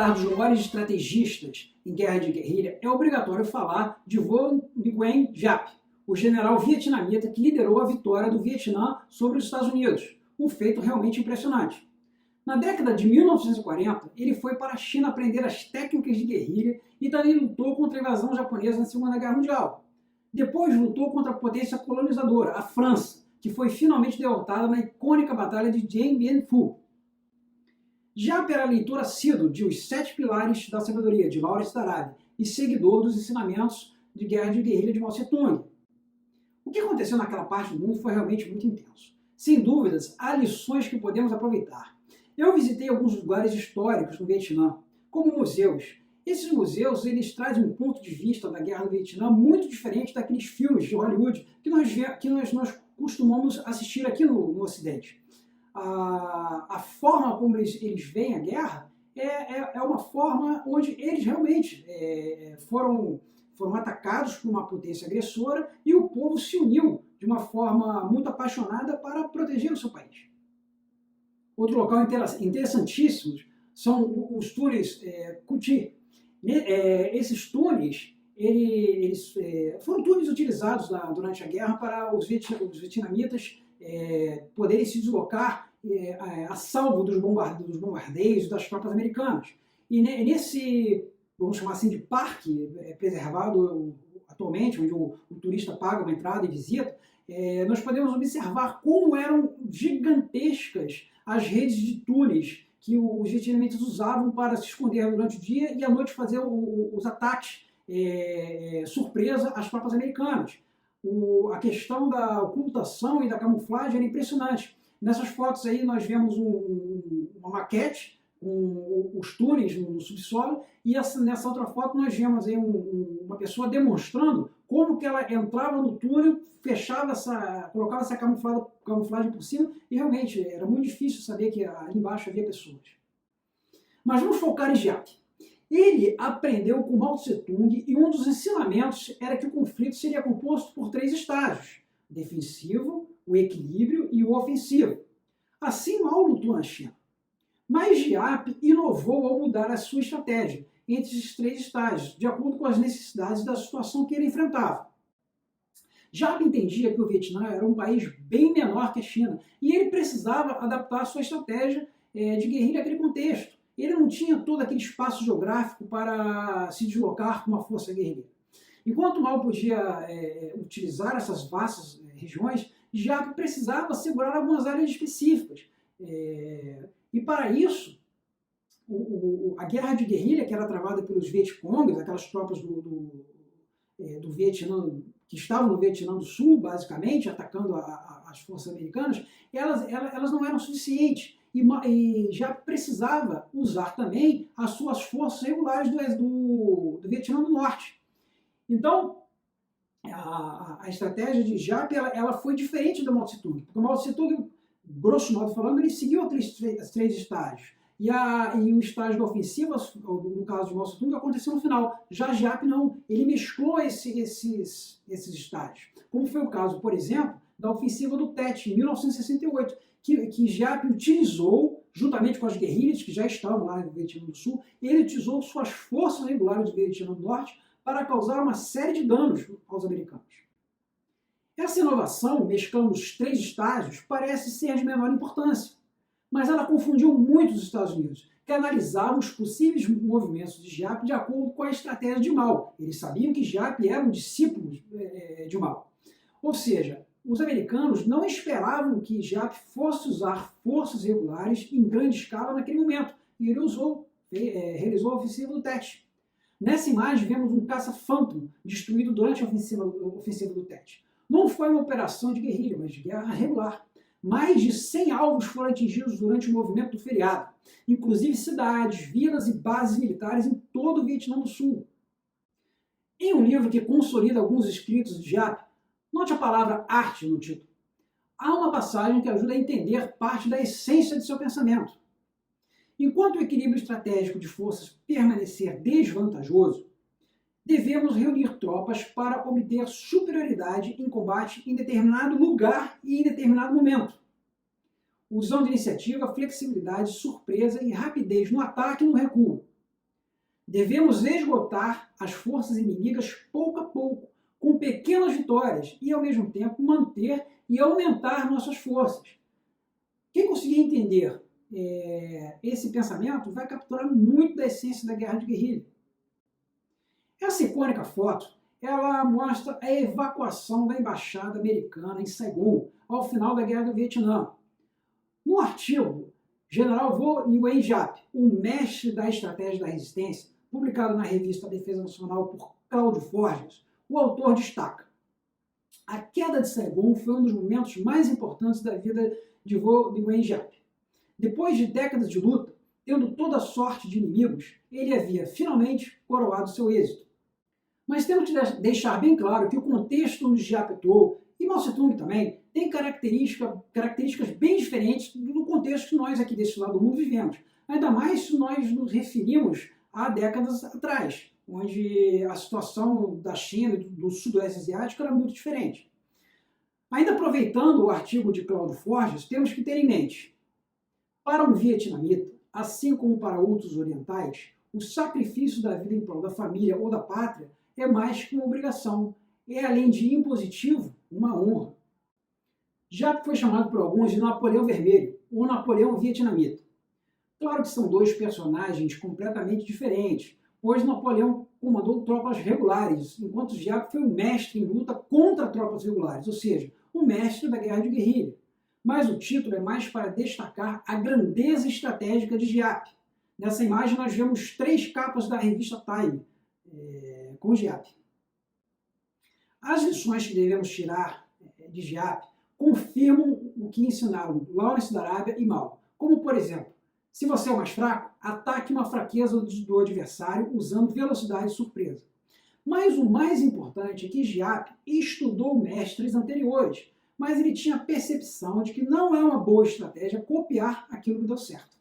tratar dos maiores estrategistas em guerra de guerrilha, é obrigatório falar de Vo Nguyen Giap, o general vietnamita que liderou a vitória do Vietnã sobre os Estados Unidos, um feito realmente impressionante. Na década de 1940, ele foi para a China aprender as técnicas de guerrilha e também lutou contra a invasão japonesa na Segunda Guerra Mundial. Depois lutou contra a potência colonizadora, a França, que foi finalmente derrotada na icônica Batalha de Dien Bien Phu. Giap era leitor assíduo de Os Sete Pilares da Sabedoria, de Lawrence da Arábia, e seguidor dos ensinamentos de guerra de guerrilha de Mao Tse-tung. O que aconteceu naquela parte do mundo foi realmente muito intenso. Sem dúvidas, há lições que podemos aproveitar. Eu visitei alguns lugares históricos no Vietnã, como museus. Esses museus, eles trazem um ponto de vista da guerra do Vietnã muito diferente daqueles filmes de Hollywood que nós costumamos assistir aqui no Ocidente. A forma como eles veem a guerra é uma forma onde eles realmente foram atacados por uma potência agressora e o povo se uniu de uma forma muito apaixonada para proteger o seu país. Outro local interessantíssimo são os túneis Cu-Chi. Esses túneis foram túneis utilizados durante a guerra para os vietnamitas poderem se deslocar a salvo dos bombardeios das tropas americanas. E nesse, vamos chamar assim, de parque preservado atualmente, onde o turista paga uma entrada e visita, nós podemos observar como eram gigantescas as redes de túneis que os vietnamitas usavam para se esconder durante o dia e à noite fazer os ataques surpresa às tropas americanas. A questão da ocultação e da camuflagem era impressionante. Nessas fotos aí nós vemos uma maquete com os túneis no subsolo e nessa outra foto nós vemos aí uma pessoa demonstrando como que ela entrava no túnel, colocava essa camuflagem por cima e realmente era muito difícil saber que ali embaixo havia pessoas. Mas vamos focar em Giap. Ele aprendeu com Mao Tse-tung e um dos ensinamentos era que o conflito seria composto por 3 estágios: o defensivo, o equilíbrio e o ofensivo. Assim Mao lutou na China. Mas Giap inovou ao mudar a sua estratégia entre esses 3 estágios, de acordo com as necessidades da situação que ele enfrentava. Giap entendia que o Vietnã era um país bem menor que a China e ele precisava adaptar a sua estratégia de guerrilha àquele contexto. Ele não tinha todo aquele espaço geográfico para se deslocar com uma força guerrilheira. Enquanto Mao podia utilizar essas vastas regiões, Giap precisava assegurar algumas áreas específicas. E para isso, a guerra de guerrilha, que era travada pelos Vietcongs, aquelas tropas do Vietnã, que estavam no Vietnã do Sul, basicamente, atacando as forças americanas, elas não eram suficientes. E já precisava usar também as suas forças regulares do Vietnã do Norte. Então, a estratégia de Giap ela foi diferente do Mao Tse-tung, porque o Mao Tse-tung, grosso modo falando, ele seguiu os 3 estágios. E o estágio da ofensiva, no caso de Mao Tse-tung, aconteceu no final. Já Giap não, ele mesclou esses estágios. Como foi o caso, por exemplo, da ofensiva do Tet, em 1968, que Giap utilizou, juntamente com as guerrilhas que já estavam lá no Vietnã do Sul, ele utilizou suas forças regulares do Vietnã do Norte para causar uma série de danos aos americanos. Essa inovação, mesclando os 3 estágios, parece ser de menor importância, mas ela confundiu muito os Estados Unidos, que analisavam os possíveis movimentos de Giap de acordo com a estratégia de Mao. Eles sabiam que Giap era um discípulo de Mao. Ou seja, os americanos não esperavam que Giap fosse usar forças regulares em grande escala naquele momento, e ele realizou a ofensiva do Tet. Nessa imagem vemos um caça Phantom destruído durante a ofensiva do Tet. Não foi uma operação de guerrilha, mas de guerra regular. Mais de 100 alvos foram atingidos durante o movimento do feriado, inclusive cidades, vilas e bases militares em todo o Vietnã do Sul. Em um livro que consolida alguns escritos de Giap, note a palavra arte no título. Há uma passagem que ajuda a entender parte da essência de seu pensamento. Enquanto o equilíbrio estratégico de forças permanecer desvantajoso, devemos reunir tropas para obter superioridade em combate em determinado lugar e em determinado momento, usando iniciativa, flexibilidade, surpresa e rapidez no ataque e no recuo. Devemos esgotar as forças inimigas pouco a pouco, com pequenas vitórias, e ao mesmo tempo manter e aumentar nossas forças. Quem conseguir entender esse pensamento vai capturar muito da essência da guerra de guerrilha. Essa icônica foto, ela mostra a evacuação da embaixada americana em Saigon ao final da Guerra do Vietnã. No artigo, General Vo Nguyen Giap, o mestre da estratégia da resistência, publicado na revista Defesa Nacional por Cláudio Forges, o autor destaca: a queda de Saigon foi um dos momentos mais importantes da vida de Vo Nguyen Giap. Depois de décadas de luta, tendo toda sorte de inimigos, ele havia finalmente coroado seu êxito. Mas temos que deixar bem claro que o contexto onde Giap atuou, e Mao Tse-tung também, tem características bem diferentes do contexto que nós aqui desse lado do mundo vivemos. Ainda mais se nós nos referimos a décadas atrás, onde a situação da China e do Sudoeste Asiático era muito diferente. Ainda aproveitando o artigo de Cláudio Forges, temos que ter em mente: para um vietnamita, assim como para outros orientais, o sacrifício da vida em prol da família ou da pátria é mais que uma obrigação, é além de impositivo, uma honra. Giap foi chamado por alguns de Napoleão Vermelho, ou Napoleão Vietnamita. Claro que são dois personagens completamente diferentes, pois Napoleão comandou tropas regulares, enquanto Giap foi um mestre em luta contra tropas regulares, ou seja, o mestre da guerra de guerrilha. Mas o título é mais para destacar a grandeza estratégica de Giap. Nessa imagem nós vemos 3 capas da revista Time, com Giap. As lições que devemos tirar de Giap confirmam o que ensinaram Lawrence da Arábia e Mao, como por exemplo: se você é o mais fraco, ataque uma fraqueza do adversário usando velocidade e surpresa. Mas o mais importante é que Giap estudou mestres anteriores, mas ele tinha a percepção de que não é uma boa estratégia copiar aquilo que deu certo.